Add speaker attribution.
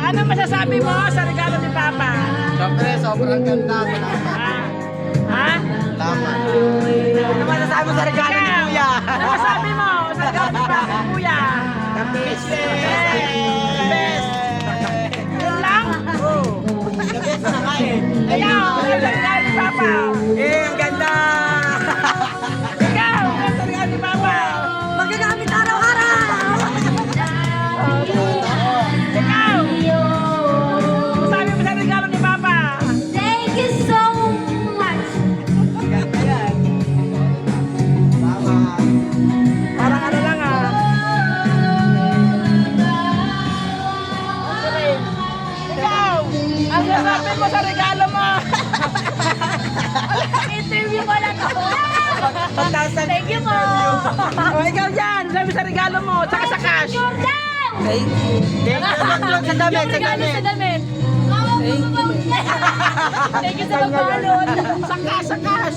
Speaker 1: Ano masasabi mo sa regalo ni Papa?
Speaker 2: Siyempre, sobrang ganda.
Speaker 1: Ha?
Speaker 2: Salamat.
Speaker 3: Ano masasabi mo sa regalo ni Kuya?
Speaker 1: Ano masasabi mo sa regalo ni Papa, Kuya?
Speaker 3: The best.
Speaker 1: The best. Yun lang?
Speaker 3: The best na nga eh.
Speaker 1: Ikaw, ano sa regalo ni Papa?
Speaker 3: Ang ganda!
Speaker 1: Ikaw, ano sa regalo ni Papa?
Speaker 4: Magagamit araw-araw!
Speaker 1: Ikaw, masabi mo sa regalo ni Papa?
Speaker 4: Thank you so much!
Speaker 3: Ganda yan. Tama.
Speaker 1: Parang ano lang Ikaw, ang sasabi mo sa regalo mo?
Speaker 4: Interview ko lang ako! Thank you po!
Speaker 1: O ikaw dyan, sabi sa regalo mo, tsaka sa cash.
Speaker 4: Calm down!
Speaker 3: Thank you. Sa damit, sa
Speaker 4: Regalo
Speaker 3: damit.
Speaker 4: sa damit! Thank you sa pagbalon!
Speaker 1: Sa cash, sa cash.